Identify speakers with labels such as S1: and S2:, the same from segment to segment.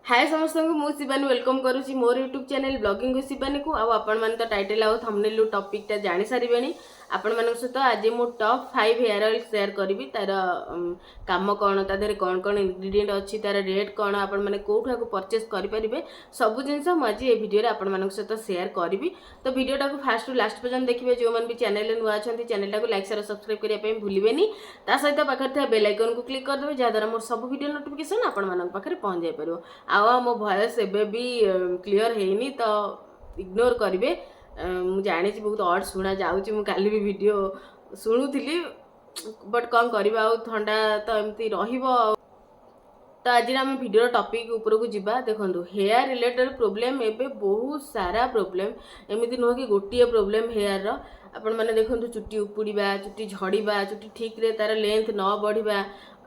S1: हाय समस्त को मु शिवानी वेलकम करुच्ची मोर यूट्यूब चैनल ब्लॉगिंग शिवानी को आपण मैंने तो टाइटल आउ थंबनेल टॉपिक टा जानी सारे आपण मान सहित आज मु टॉप 5 हेयर ऑयल शेयर करी तार काम कौन तादेह कौन कौन इंग्रेडिएंट अच्छी तार रेट कौन आपण मैंने कौटा को परचेस करेंगे सब जिनस मुझे ये भिडियो आपण मान सहित शेयर करी। तो भिडियोटा को फास्ट टू लास्ट पर्यंत देखिए जो मैंने भी चैनल नुआ अच्छा चैनल को लाइक शेयर सब्सक्राइब करने भूलें ता सहित पाखे बेल आइकन को क्लिक करदे जहाँद्वारा मोर सब भिडियो नोटिफिकेशन आपण मान पाखे पहुँच जापर। आउ मो भॉइस एबे भी क्लियर हैनी तो इग्नोर करेंगे। मु जानी बहुत अड शुणा जाऊँगी मु काली भी वीडियो शुणुली बट कौन करवा थंडा तो एमती रहिबो। तो आज आम भिडियो टॉपिक ऊपर को जीवा देखो हेयर रिलेटेड प्रोब्लेम एबे बहुत सारा प्रोब्लेम एमती नुह कि गोटे प्रोब्लेम हेयर आपण मैंने देखो चुट्टी उपुड़ा चुट्टी झड़वा चुट्टी ठीक रे तार लेंथ न बढ़िया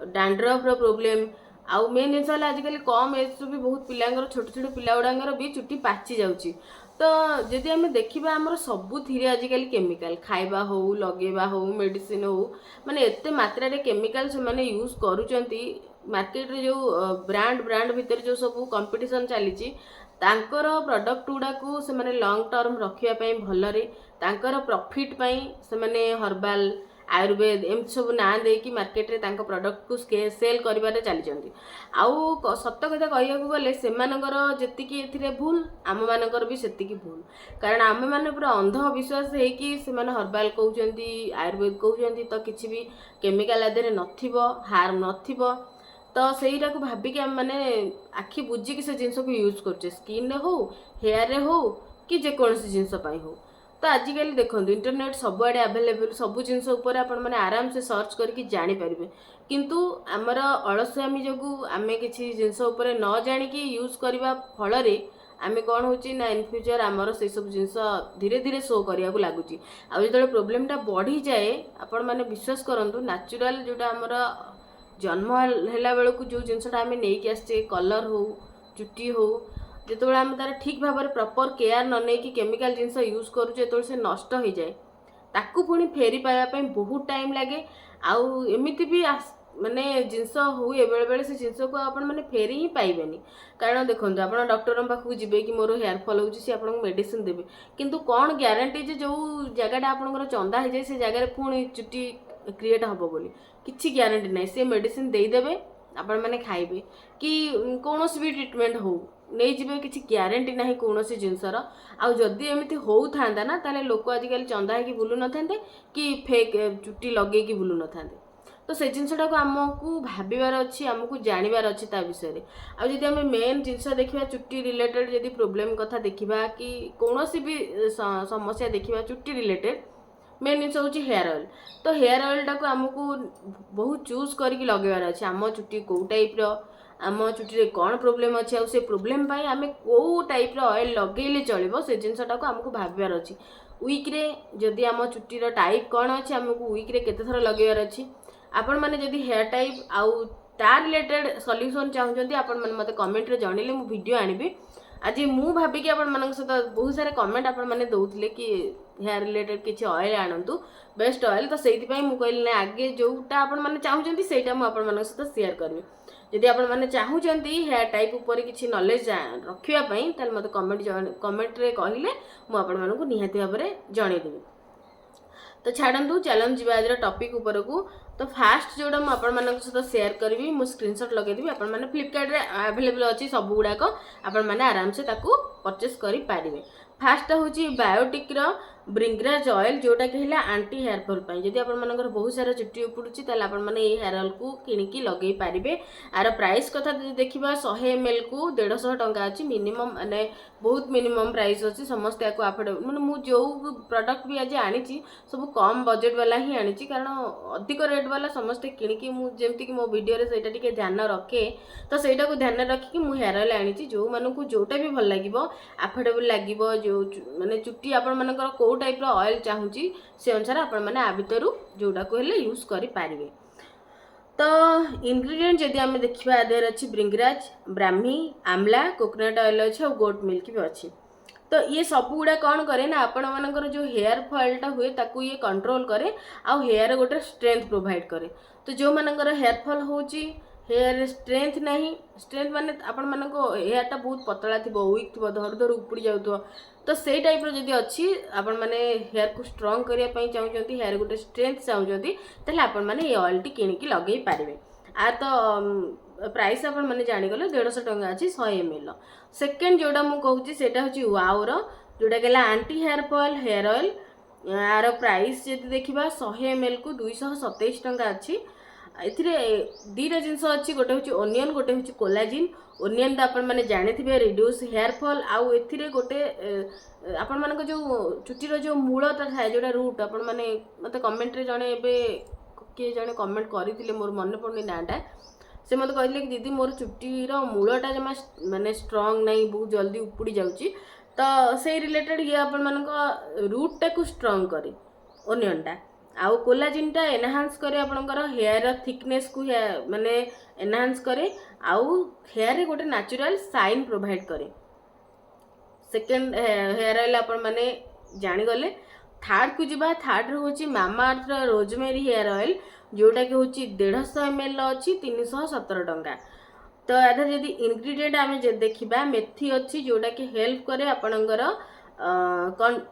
S1: डैंड्रफ प्रोब्लेम आउ मेन जिन आजिकल कम एज भी बहुत पिलांगर छोट छोट पिला गुड़ांगर भी चुट्टी पाची जाउची। तो जदि आम देखा आमर सबुथिरे आजिकल केमिकल खाइबा हो लगेबा हो मेडिसिन हो माने एते मात्रा रे केमिकल से माने यूज करूचंती मार्केट रे जो ब्रांड भितर जो सब कंपटीशन चली तांकर प्रोडक्ट गुड़ा को से माने लॉन्ग टर्म रखिया पई भलरे तांकर प्रॉफिट पई से माने हर्बाल आयुर्वेद एमती सब ना देकी मार्केट रे तांको प्रोडक्ट को सेल करिबारे चली आउ सत कथा कहया गले से जेतिकी एथिरे भूल आम मानकर भी सेतिकी भूल कारण आम माने पूरा अंध विश्वास है कि से माने हर्बाल कहउचंती आयुर्वेद कहउचंती तो किछि भी केमिकल आदेरे नथिबो हार्म नथिबो तो सेटा को भाबिक आम माने आखि बुझिकी से जिनस को यूज करछे स्किन रे हो हेयर रे हो कि जेकोसी जिनस पाई हो। तो आजिकल देखो इंटरनेट सबुआड़े आवेलेबल सबू जिनस आपण मैंने आराम से सर्च करके जानीपारे किंतु आमर अलस्यामी जो आम किसी जिनस न जाणिकी यूज करने फल आम कौन हो इन फ्यूचर आमर से सब जिनस धीरे धीरे शो करने को लगुच जो प्रोब्लेमटा बढ़ी जाए आपण मैंने विश्वास करूँ नेचुरल जोटा आमर जन्म है बेलू जो जिनसा आम नहीं आसचे कलर हो चुट्टी हो जो आम तार ठीक भाव में प्रॉपर केयर न नहीं कि केमिकल जिनस यूज करुचे जो से नष्ट हो जाए ताकू पुणी फेरी पाइबा बहुत टाइम लगे आउ एमती भी माने जिनस हुए बेले बेले से जिनस को आपण मैंने फेरी ही पाइबेनी कारण देखो आप डॉक्टर पाखक जी कि मोर हेयर फॉल हो आपको मेडिसिन देवे किंतु कौन ग्यारंटी जो जगह आपंकर चंदा हो जाए से जगह पुणी चुट्टी क्रिएट हम बोली किसी ग्यारंटी ना सी मेडिसिन देदेवे आपण मैंने खाइबे कि कौन भी ट्रिटमेंट हो नहीं जी किसी ग्यारंटी ना कौन जिनसर आदि एमती होता ना ताले लोक आजिकल चंदा है बुलू न था कि फेक चुट्टी लगे कि बुलू न था तो से जिनसटा को आमको भाबार अच्छी आमको जानवर अच्छी ता विषय आदि आम मेन जिनस देखा चुट्टी रिलेटेड जदि प्रोब्लेम कथा देखा कि कौन भी समस्या देखा चुट्टी रिलेटेड मेन जिन हूँ हेयर ऑयल। तो हेयर ऑयल टाक आमको बहुत चूज करके लगेबार अच्छे आम चुट्टी कौ टाइप आम चुट्टी कौन प्रोब्लेम अच्छे से प्रोब्लेम आम कौ टाइप ऑयल लगे चलो से जिनसटा को आमको भाबार अच्छी वीक्रे जदि आम चुट्टीर टाइप कौन अच्छे आमको वीक्रे केते थर लगेबार अच्छी आपण मैंने जदि हेयर टाइप आउ तार रिलेटेड सॉल्यूशन चाहूँगी आपण मैंने मत कमेंट रे जणिले मु वीडियो आनिबी आज मु भाविकी आपण मान सहित बहुत सारे कमेंट आपण मैंने दौले कि हेयर रिलेटेड किसी ऑयल आणतु बेस्ट ऑयल तो से कहली ना आगे जोटा आपण मैंने चाहूँगी सेटा मुझे सहित शेयर करी जदि आपण मैंने चाहूँगी हेयर टाइप उपर किसी नॉलेज रखापी ताल मत कमेंट रे कहले मुझे निहाती भाव में जनईदेवी। तो छाड़ू चलम जी आज टॉपिक उपर को। तो फास्ट जोड़ा मुझे सहित शेयर करी मु स्क्रीनशॉट लगेदेवी आपण मैंने फ्लिपकार्ट रे अवेलेबल अच्छी सब गुड़ाक आपण मैंने आराम से परचेस करि पारिबे। फास्ट हूँ बायोटिक ब्रिंगराज ऑयल जोटा कि आंटी हेयर फॉल जदि आपंकर बहुत सारा चुट्टी उपुड़ी ताल आपने हेयर ऑयल को किणिकी लगे पारे। आर प्राइस कथा देखा 100 ml को 150 टंका अच्छी मिनिमम माने बहुत मिनिमम प्राइस अच्छी समस्त या आफोर्डेबल मैंने मुझे प्रोडक्ट भी आज आनी सब कम बजेट वाला ही आनी कारण अधिक रेट वाला समस्ते किणिकी मुझे मो वीडियो से ध्यान रखे तो सहीटा को ध्यान रखिकी मुझे हेयर ऑयल आनी जो मानू जोटा भी भल लगे आफोर्डेबल लगे जो माने चुट्टी आपंकर कौ टाइप ऑयल चाहूँगी से अनुसार आपण मैंने आ भर जोटा को यूज करें। तो इंग्रेडिएंट जदि आम देखा आधार अच्छी ब्रिंगराज ब्राह्मी आमला कोकोनट ऑयल अच्छे और गोट मिल्क भी अच्छी। तो ये सब गुड़ा कौन करे ना आपण मानकर जो हेयर फॉलटा हुए ताकू ये कंट्रोल करे आउ हेयर गोटे स्ट्रेंथ प्रोवाइड करे। तो जो मानकर हेयर फॉल होची हेयर स्ट्रेंथ नहीं स्ट्रेंथ माने आपण मानको हेयरटा बहुत पतला थी वीक थी धर धर उपड़ी जाऊ तो से टाइप जदि अच्छी आपण मैंने हेयर को स्ट्रंग करने चाहते हेयर गोटे स्ट्रेंथ चाहते तेल आपण मैंने ये ऑयल टी किणिकी लगे पारे आ तो प्राइस आपण मैंने जानीगले 150 टंका अच्छी 100 ml सेकेंड जोटा मुझे कहूँ सेटा हूँ वाओर जोटा कहला aunty hair fall hair oil यार प्राइस जब देखा 100 ml को 227 टंका अच्छी दीटा जिनस अच्छी गोटे हूँ ओनियन गोटे हूँ कोलाजिन ओनियन तो आपण मैंने जानी रिड्यूस हेयर फॉल आउ ए गोटे आपण मान जो चुटीर जो मूलता थाए जोटा रूट आपण मैंने मत कमेंट जड़े किए जड़े कमेंट करते मोर मन पड़नी नाटा से मत कहते कि दीदी मोर चुटीर मूलटा जमा माने स्ट्रंग नहीं बहुत जल्दी उपड़ी जाऊँगी तो से रिलेटेड ये आपण मान रूटा को स्ट्रंग करे ओनियनटा आउ कोलाजिनटा एनहांस करे आपणकर हेयर थिकनेस को माने एनहांस करे आउ हेयर गोटे नेचुरल साइन प्रोवाइड करे सेकेंड हेयर ऑयल आपण माने जानी गले थर्ड को जीवा थर्ड होची मामा अर्थ रोजमेरी हेयर ऑयल जोटा कि होची 150 ml अच्छी 317 टंका तो या जदि इंग्रेडिएंट आम देखा मेथी अच्छी जोटा कि हेल्प करे आपणकर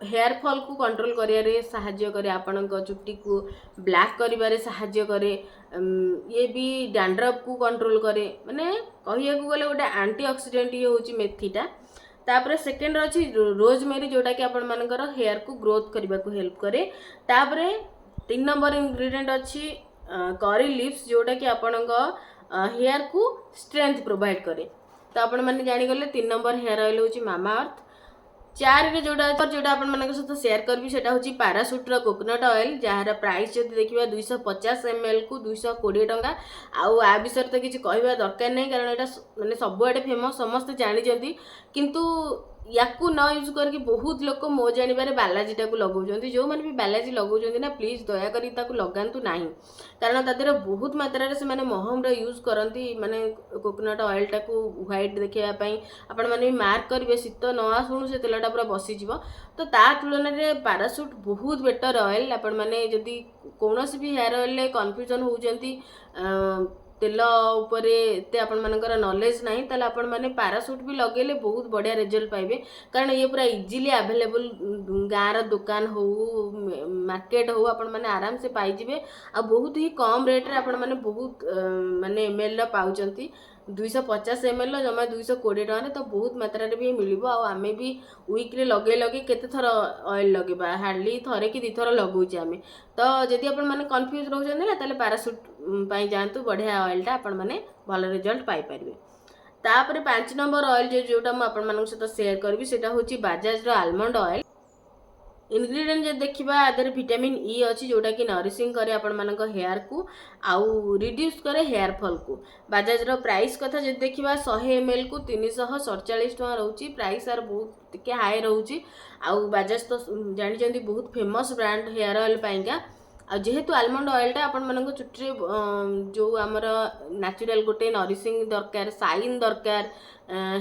S1: हेयर फॉल को कंट्रोल करियारे साहाଯ୍य करे आपण चुट्टी को ब्लैक करिबारे साहाଯ୍य करे ये भी डैंड्रफ को कंट्रोल करे माने कहिया को गले गोटे एंटीऑक्सीडेंट ये होची मेथीटा तापर सेकेंड अच्छी रोजमेरी जोटा कि आपण मानकर हेयर को ग्रोथ करने को हेल्प करे तापर 3 नंबर इंग्रेडिएंट अच्छी करी लिप्स जोटा कि आपण हेयर को स्ट्रेंथ प्रोवाइड करे तो आपण मैंने जानीगले 3 नंबर हेयर ऑयल होची मामा अर्थ 4 रे जोटा आपण मान सहित सेयार करी से हूँ पाराशूटर कोकोनट ऑयल जार प्राइस जब देखा 250 ml को 220 टंका आउ आ विषय तो किसी कहवा दरकार नहीं कारण यहाँ मैंने सबुआडे फेमस समस्ते जानते किंतु याकू न यूज करके बहुत लोक मो जानवर बालाजीटा को लगाऊँ जो मैंने भी बालाजी लगाऊँ ना प्लीज दयाकोरी लगातु ना कारण तादेह बहुत मात्रा से मैंने महम यूज करती माने कोकोनट ऑयल टाक व्हाइट देखापी आपण मैंने भी मार्क करेंगे शीत न आसुणु से तेलटा पूरा बसीज तो ता तुलन में पाराशूट बहुत बेटर ऑयल आपण मैंने जदि कौन भी हेयर ऑयल कन्फ्यूजन होती तेल उपरे एते आपण मानकर नॉलेज नहीं ताले आपण माने पाराशूट भी लगेले बहुत बढ़िया रिजल्ट पाइबे कारण ये पूरा इजीली अवेलेबल गाँव दुकान हो मार्केट हो आपण माने आराम से पाई जिवे आ बहुत ही कम रेट रे आपण माने बहुत माने ml पाउचंती 250 ml जमा 220 टका तो बहुत मात्रा रे भी मिलिबो आ आमे भी वीक रे लगे लगे केते थर ऑयल लगेबा हार्डली थरे कि 2 थर लगौचे आमे तो जदि आपण माने कंफ्यूज रहउछन ना ताले पाराशूट पाई जानतु बढ़िया ऑयलटा आपण माने भल रिजल्ट पाई परिबे तापर 5 नंबर ऑयल जोटा मु आपण मानक सहित शेयर करबी सेटा होची बजाज रो आलमंड ऑयल इनग्रेडिएंट जब देखा आदर विटामिन ई अच्छी जोटा कि नरिशिंग करे आपण मानक हेयर को आउ रिड्यूस करे हेयर फॉल को बजाज रो प्राइस कथा जब देखा 100 ml को 347 टका रोची प्राइस आर बहुत टिके हाई रोची आउ बजाज तो जानी बहुत फेमस ब्रांड हेयर ऑयल पाइका आ जेहेतु आलमंड ऑयलटा आपण मानक चुट्टी जो आमर नेचुरल गोटे नरिशिंग दरकार साइन दरकार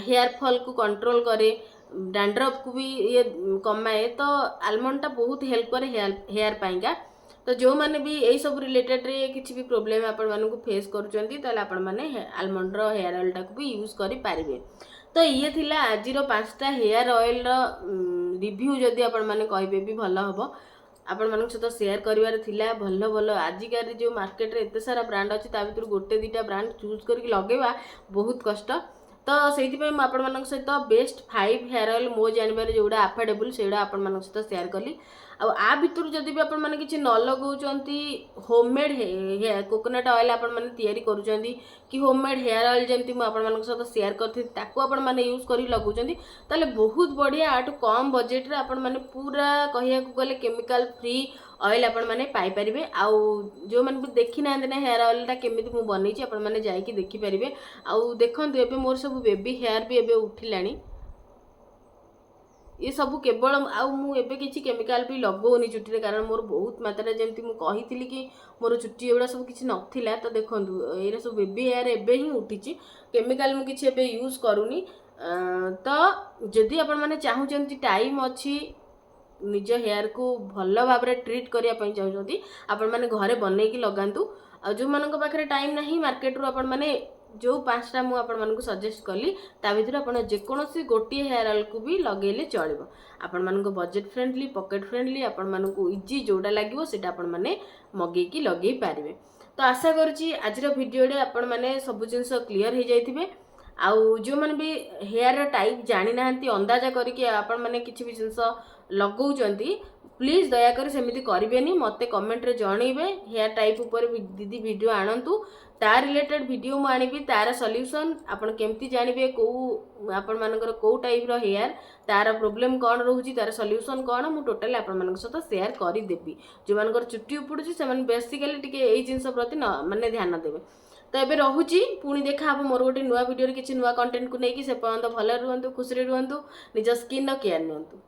S1: हेयर फॉल को कंट्रोल करे डैंड्रफ को भी ये कमाए तो आलमंडटा बहुत हेल्प करे हेयर पाइका तो जो मैंने भी यही सब रिलेटेड रे किसी भी प्रॉब्लम आपण मानक फेस करुचंती ताले आपण माने आलमंड रो हेयर ऑयल टाक भी यूज करि पारिबे तो ये थिला आजिरो 5टा हेयर ऑयल रो रिव्यू जदी आपण माने कहबे भी भलो हबो आपण मानक सहित शेयर करिवार थिला भलो भलो आजिकार जो मार्केट रे एते सारा ब्रांड अछि ता भितर गोटे दीटा ब्रांड चूज करके लगेबा बहुत कष्ट तो से आपण मानक सहित बेस्ट 5 हेयर ऑयल मो जानवर जोड़ा अफोर्डेबल सेड़ा आपण मानक सहित शेयर कली आ भितर जदि भी आपण माने किछि न लगाउचंती होममेड कोकोनट ऑयल आपण माने तयारी करूचंती कि होममेड हेयर ऑयल जेमती मु आपण मानक सहित शेयर करथि ताको आपण माने यूज करी लगाउचंती ताले बहुत बढ़िया आटू कम बजेट रे आपण माने पूरा कहिया को गले केमिकल फ्री ऑयल आपण माने पाई परिबे आउ जो माने भी देखि ना ना हेयर ऑयल ता केमिति मु बनेछि आपण माने जाई कि देखि परिबे आउ देखंतु एबे मोर सब बेबी हेयर भी एबे उठिलानी ये सब केवल आउ मु एबे किछि केमिकल भी लगौनी चुट्टी रे कारण मोर बहुत मात्रा जेमती मु कहिथिली कि मोर चुट्टी एबडा सब किछि नथिला तो देखंतु एरा सब बेबी हेयर एबे ही उठिछि केमिकल मु किछि एबे यूज करूनी तो जदि आपण माने चाहुचंती टाइम अछि निज हेयर को भल भाव ट्रीट करने चाहते आपण मैंने घरे बनई कि लगातु जो मानक पाखे टाइम नहीं मार्केट रू आपण माने जो 5टा मु आपण मानक सजेस्ट कली ता भितर आपण जेकोसी गोटे हेयर ऑयल को भी लगेले चलिबो आपण मानक बजेट फ्रेंडली पॉकेट फ्रेंडली आपण मानक इजी जोड़ा लागिवो सेटा आपण माने मगे की लगे पारिबे। तो आशा करूची आज वीडियो रे आपण माने सब जिंस क्लियर हो जाइथिबे आउ जो मैंने भी हेयर टाइप जानी ना अंदाजा करके आपण माने किछि भी जिंस लगाउचंती प्लीज दयाकर सेमिति करेंगे मते कमेंट रे जनइबे हेयर टाइप ऊपर दीदी वीडियो आणंतु तार रिलेटेड वीडियो मु आनिबी तार सॉल्यूशन आपण केमती जानिबे को आपण मानकर को टाइप रो हेयर तार प्रॉब्लम कौन रोची तार सॉल्यूशन कौन मु टोटली आपण मानक सहित शेयर करि देबी। जो मानकर चुट्टी उपडुची से माने बेसिकली टिके एई जिंस प्रति माने ध्यान देबे। तो एबे रहुची पुणी देखा हम मोर गोटे नुआ वीडियो किसी नुआ कंटेंट को लेकिन से पर्यंत भले रुहंतु खुशी रुहंतु निज स्किन केयर नियंतु।